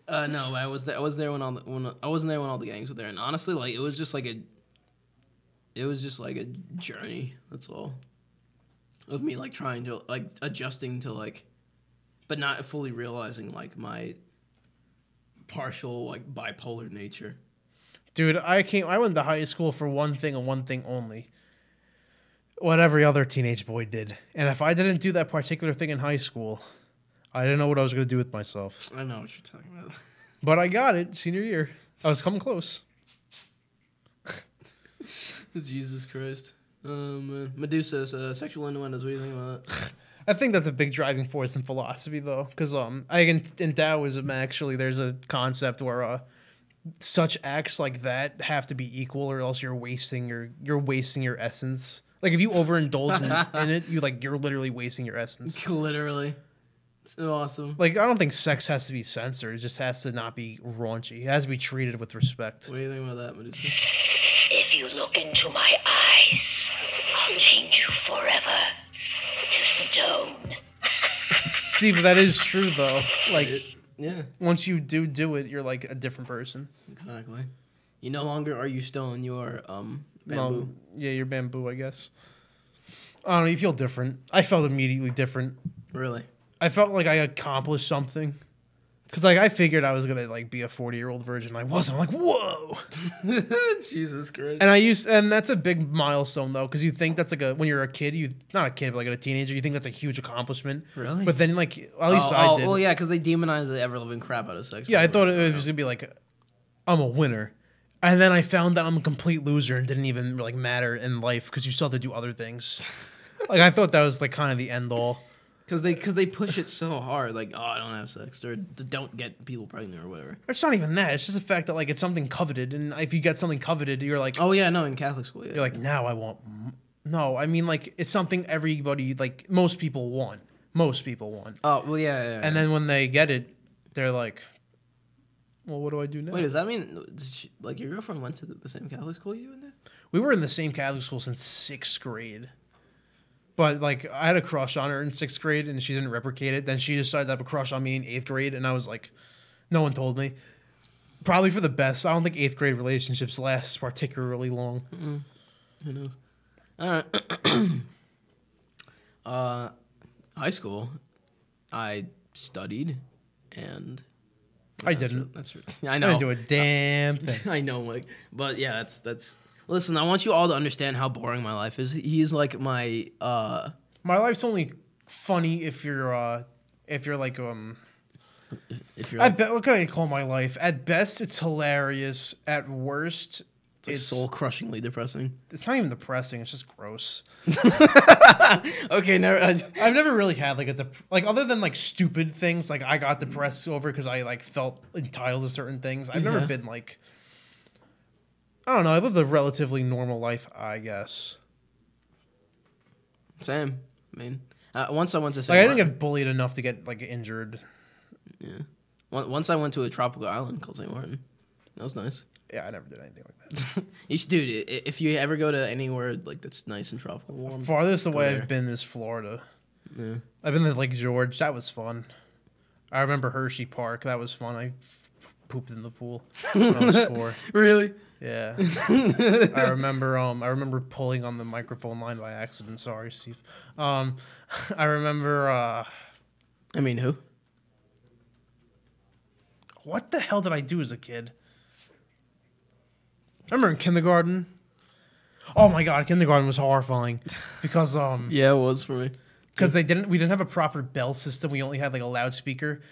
No, I was there. I was there when I wasn't there when all the gangs were there, and honestly, like it was just like a journey. That's all. Of me like trying to like adjusting to like, but not fully realizing like my partial like bipolar nature. Dude, I went to high school for one thing and one thing only. What every other teenage boy did. And if I didn't do that particular thing in high school, I didn't know what I was going to do with myself. I know what you're talking about. But I got it senior year. I was coming close. Jesus Christ. Medusa, sexual innuendos. What do you think about that? I think that's a big driving force in philosophy, though. Because in Taoism, actually, there's a concept where such acts like that have to be equal, or else you're wasting your essence. Like if you overindulge in it, you're literally wasting your essence. Literally, it's awesome. Like I don't think sex has to be censored; it just has to not be raunchy. It has to be treated with respect. What do you think about that, Medusa? If you look into my eyes, I'll change you forever to stone. See, but that is true though. Like Yeah, once you do it, you're like a different person. exactly. You no longer are you stone. You are bamboo. No, yeah, you're bamboo, I guess. I don't know. You feel different. I felt immediately different. Really? I felt like I accomplished something. Cause like I figured I was gonna like be a 40-year-old virgin. I wasn't. I'm like, whoa. Jesus Christ. And that's a big milestone though, because you think that's like when you're a kid, not a kid, but like a teenager, you think that's a huge accomplishment. Really? But then like at least I did. Well, yeah, because they demonize the ever living crap out of sex. Yeah, I thought it was gonna be like, I'm a winner, and then I found that I'm a complete loser and didn't even like matter in life because you still have to do other things. Like I thought that was like kind of the end all. Because they push it so hard, like, oh, I don't have sex, or don't get people pregnant, or whatever. It's not even that. It's just the fact that like it's something coveted, and if you get something coveted, you're like, Oh yeah, no, in Catholic school, yeah. you're like, now I want. No, I mean like it's something everybody like most people want. Most people want. Oh well, yeah. And then when they get it, they're like, well, what do I do now? Wait, does that mean like your girlfriend went to the same Catholic school you went to? We were in the same Catholic school since 6th grade. But, like, I had a crush on her in 6th grade, and she didn't replicate it. Then she decided to have a crush on me in 8th grade, and I was like, no one told me. Probably for the best. I don't think 8th grade relationships last particularly long. Who knows? All right. High school, I studied, and... I didn't. I know. I didn't do a damn thing. I know, like, but yeah, that's... Listen, I want you all to understand how boring my life is. He's like my My life's only funny if you're like if you're I like, bet what can I call my life? At best it's hilarious. At worst it's soul crushingly depressing. It's not even depressing, it's just gross. Okay, never. I've never really had like other than like stupid things like I got depressed over because I like felt entitled to certain things. I've never been like, I don't know. I lived a relatively normal life, I guess. Same. I mean, once I went to I didn't get bullied enough to get like injured. Yeah. Once I went to a tropical island called St. Martin. That was nice. Yeah, I never did anything like that. You should, dude. If you ever go to anywhere like that's nice and tropical, warm. Farthest away there. I've been is Florida. Yeah. I've been to Lake George. That was fun. I remember Hershey Park. That was fun. I pooped in the pool when I was 4. Really? Yeah. I remember pulling on the microphone line by accident. Sorry, Steve. I remember I mean, who? what the hell did I do as a kid? I remember in kindergarten. Oh my god, kindergarten was horrifying because Yeah, it was for me. because we didn't have a proper bell system. We only had like a loudspeaker,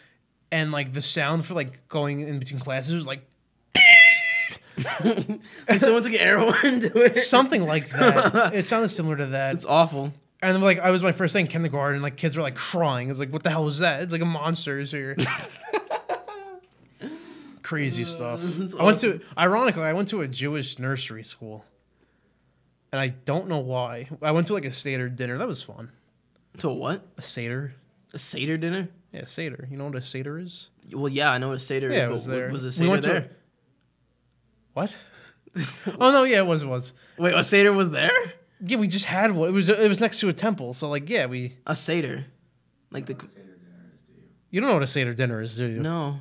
and like the sound for like going in between classes was like Like someone took an air horn to it. Something like that. It sounded similar to that. It's awful. And then, like, I was my first day in kindergarten, like, kids were, like, crying. It's like, what the hell was that? It's like a monster is here. Crazy stuff. Ironically, I went to a Jewish nursery school. And I don't know why. I went to, like, a Seder dinner. That was fun. To what? A Seder? A Seder dinner? Yeah, Seder. You know what a Seder is? Well, yeah, I know what a Seder is. Yeah, it was there. Was a We Seder went to there? What? Oh, no, yeah, it was. Wait, a Seder was there? Yeah, we just had one. It was next to a temple. So, like, yeah, we... A Seder. Like the... You don't know what a Seder dinner is, do you? No.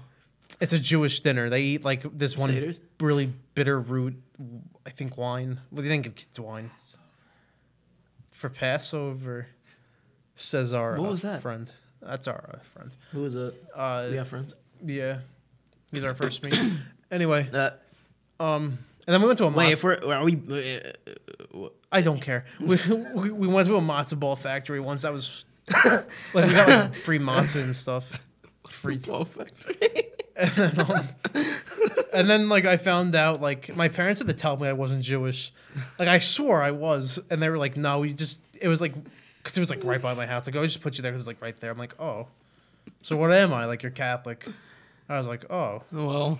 It's a Jewish dinner. They eat, like, this one Seders? really bitter root, I think, wine. Well, they didn't give kids wine. For Passover, says our What was that? friend. That's our friend. Who was it? We have friends. Yeah. He's our first meet. Anyway, That... and then we went to a Wait, matzo. if we're... Are we... I don't care. We went to a matzo ball factory once. That was... like, we got, like, free matzo and stuff. Free Ball factory. And then, like, I found out, like, my parents had to tell me I wasn't Jewish. Like, I swore I was. And they were like, no, it was like, because it was, like, right by my house. Like, oh, just put you there because it's, like, right there. I'm like, oh. So what am I? Like, you're Catholic. I was like, oh. Well...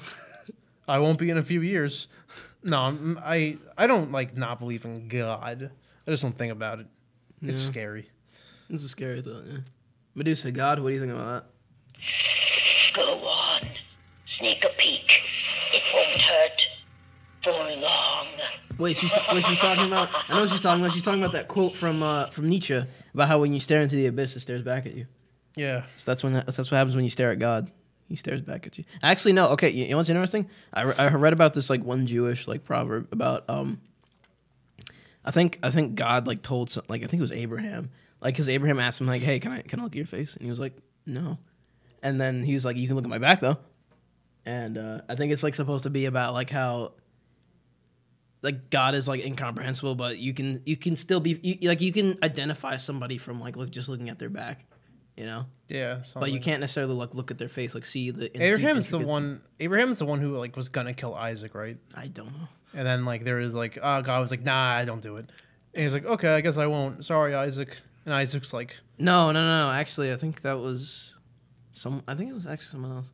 I won't be in a few years. No, I don't, like, not believe in God. I just don't think about it. It's Yeah. scary. It's a scary thought, yeah. Medusa, God, what do you think about that? Go on. Sneak a peek. It won't hurt. For long. Wait, she's talking about... I know what she's talking about. She's talking about that quote from Nietzsche about how when you stare into the abyss, it stares back at you. Yeah. So that's what happens when you stare at God. He stares back at you. Actually, no. Okay, you know what's interesting? I read about this, like, one Jewish, like, proverb about I think God, like, told some, like, I think it was Abraham, like, because Abraham asked him, like, hey, can I look at your face? And he was like, no. And then he was like, you can look at my back though. And I think it's, like, supposed to be about, like, how, like, God is, like, incomprehensible, but you can still be you can identify somebody from, like, just looking at their back, you know. Yeah. But you can't necessarily, like, look at their face, like, see the... Abraham's the intricate- one who, like, was gonna kill Isaac, right? I don't know. And then, like, there was, like, God was like, nah, I don't do it. And he's like, okay, I guess I won't. Sorry, Isaac. And Isaac's like, No. Actually, I think that was I think it was actually someone else.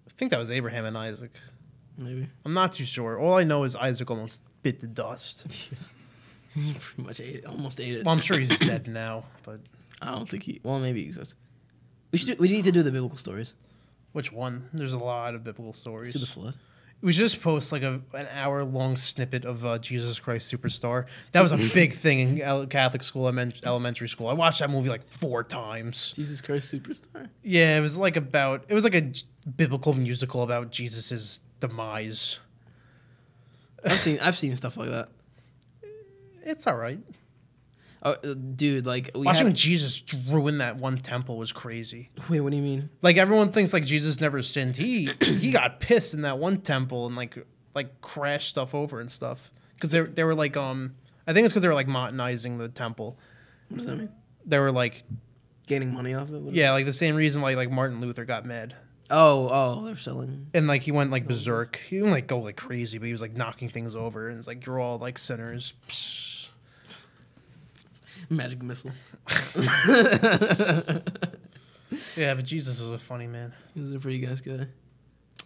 I think that was Abraham and Isaac. Maybe. I'm not too sure. All I know is Isaac almost bit the dust. He pretty much almost ate it. Well, I'm sure he's dead now, but I don't think he... Well, maybe he exists. We need to do the biblical stories. which one? There's a lot of biblical stories. To the flood. We should just post like an hour-long snippet of Jesus Christ Superstar. That was a big thing in Catholic school, elementary school. I watched that movie like 4 times. Jesus Christ Superstar. Yeah, it was like a biblical musical about Jesus's demise. I've seen stuff like that. It's all right. Oh, dude, like Watching Jesus ruin that one temple was crazy. Wait, what do you mean? Like everyone thinks like Jesus never sinned. He got pissed in that one temple and like crashed stuff over and stuff because they were like I think it's because they were like Martinizing the temple. What does that mean? They were like Gaining money off of it? What yeah, like the same reason why like Martin Luther got mad. Oh, they're selling. And like he went like berserk. He didn't like go like crazy, but he was like knocking things over and it's like you're all like sinners. Psst. Magic missile. Yeah, but Jesus was a funny man. He was a pretty nice guy.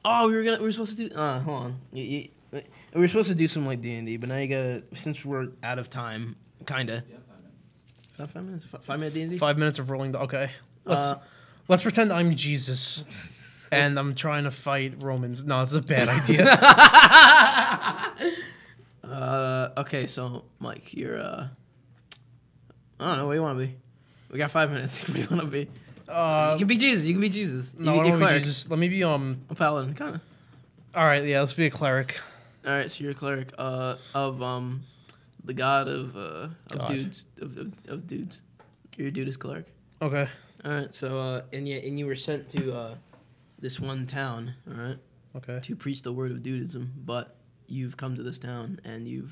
Oh, we were supposed to do. Hold on. We were supposed to do some like D&D, but now you gotta. Since we're out of time, kinda. Yeah, 5 minutes. 5 minutes. 5 minute D&D. 5 minutes of rolling. Okay, let's pretend I'm Jesus and I'm trying to fight Romans. No, this is a bad idea. Okay, so Mike, you're I don't know. What do you want to be? We got 5 minutes. What do you want to be? You can be Jesus. You can be Jesus. No, I you're don't wanna be cleric. Jesus. Let me be A paladin, kind of. All right, yeah, let's be a cleric. All right, so you're a cleric of the god of God. dudes of dudes. You're a dudist cleric. Okay. All right, so and you were sent to this one town, all right, Okay. to preach the word of dudism, but you've come to this town and you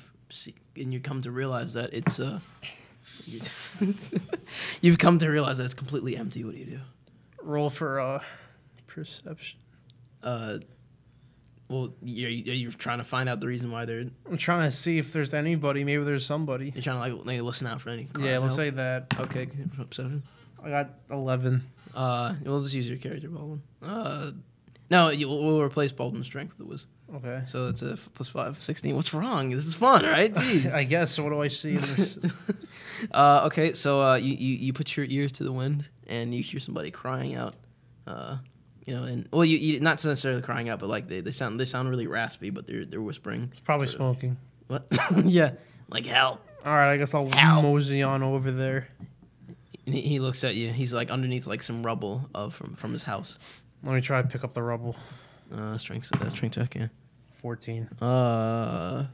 come to realize that it's you've come to realize that it's completely empty. What do you do? Roll for perception. Well, Well, you're trying to find out the reason why they're. I'm trying to see if there's anybody. Maybe there's somebody. You're trying to like listen out for any. cries Yeah, of let's help? say that. Okay, perception. I got 11. We'll just use your character, Baldwin. No, we'll replace Baldwin's strength with the wisdom. Okay. So that's a +5, 16. What's wrong? This is fun, right? Jeez. I guess. So what do I see in this? Okay, so you put your ears to the wind and you hear somebody crying out. And well, you not necessarily crying out, but like they sound really raspy, but they're whispering. It's probably smoking. What? Yeah, like help. All right, I guess I'll Ow. mosey on over there. And he looks at you. He's like underneath like some rubble from his house. Let me try to pick up the rubble. Strength check, yeah. 14. It's all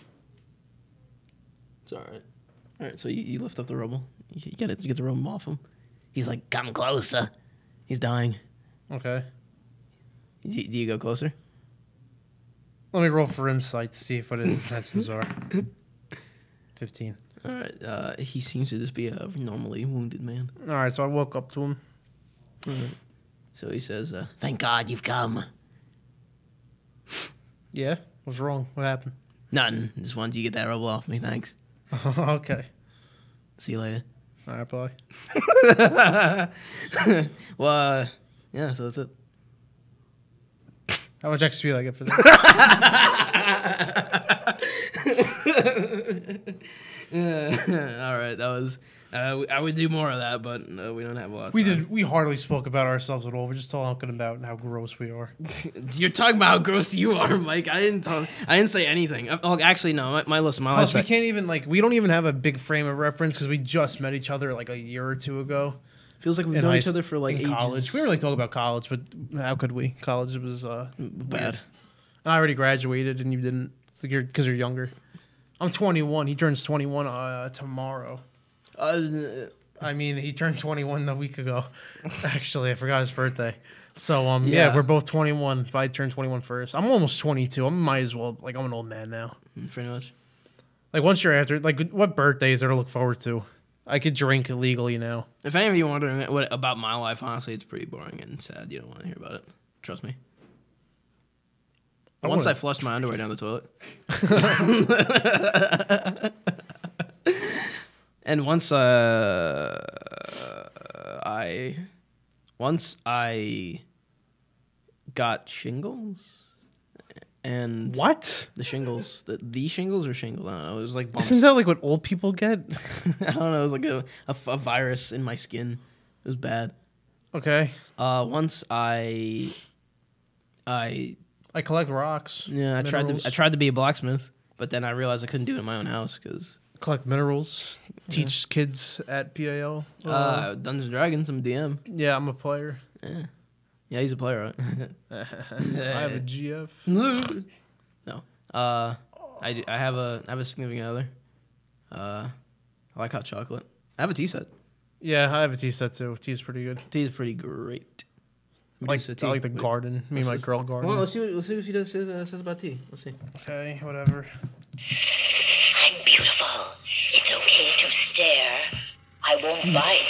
right. All right, so you lift up the rubble. You get the rubble off him. He's like, come closer. He's dying. Okay. Do you go closer? Let me roll for insight to see what his intentions are. 15. All right. He seems to just be a normally wounded man. All right, so I woke up to him. So he says, thank God you've come. Yeah? What's wrong? What happened? Nothing. Just wanted you to get that rubble off me. Thanks. Okay. See you later. All right, bye. Well, yeah, so that's it. How much XP did I get for that? All right, that was. I would do more of that, but we don't have a lot. Of We time. did. We hardly spoke about ourselves at all. We're just talking about how gross we are. You're talking about how gross you are, Mike. I didn't say anything. Oh, actually, no. My Plus, life. we can't even we don't even have a big frame of reference because we just met each other like a year or two ago. Feels like we've in known high each other for like in ages. college. We didn't really talk about college, but how could we? College was Bad. I already graduated and you didn't. It's like because you're younger. I'm 21. He turns 21 tomorrow. I mean, he turned 21 a week ago. Actually, I forgot his birthday. So yeah, we're both 21. If I turn 21 first, I'm almost 22. I might as well I'm an old man now. Pretty much. Like once you're after, what birthday is there to look forward to? I could drink illegally now. If any of you are wondering about my life, honestly, it's pretty boring and sad. You don't want to hear about it. Trust me. Once I flushed my underwear down the toilet. And once I got shingles. And What? the shingles, the shingles or shingles? I don't know. It was like bumps. Isn't that like what old people get? I don't know. It was like a virus in my skin. It was bad. Okay. Once I collect rocks. Yeah, I minerals, tried to be a blacksmith, but then I realized I couldn't do it in my own house because collect minerals. Teach kids at PAL. Dungeons and Dragons. I'm a DM. Yeah, I'm a player. Yeah, he's a player, right? I have a GF. No. I have a significant other. I like hot chocolate. I have a tea set. Yeah, I have a tea set too. Tea's pretty good. Tea is pretty great. I like the garden. Me and my girl garden. Well, let's see what she says about tea. Let's see. Okay, whatever. I'm beautiful. It's okay to stare. I won't bite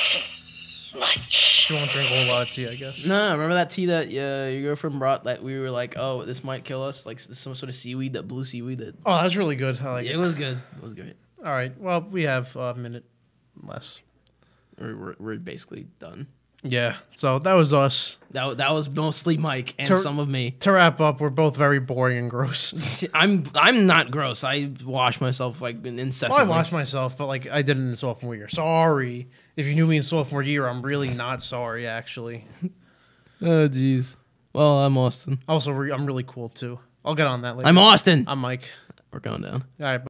much. She won't drink a whole lot of tea, I guess. No, remember that tea that your girlfriend brought that we were like, oh, this might kill us? Like some sort of seaweed, that blue seaweed. That Oh, that's really good. I like it it. was good. It was great. All right. Well, we have a minute less. We're basically done. Yeah. So that was us. That was mostly Mike and some of me. To wrap up, we're both very boring and gross. I'm not gross. I wash myself like incessantly. Well, I washed myself, but I did it in sophomore year. Sorry. If you knew me in sophomore year, I'm really not sorry, actually. Oh jeez. Well, I'm Austin. Also, I'm really cool, too. I'll get on that later. I'm Austin. I'm Mike. We're going down. All right, bye.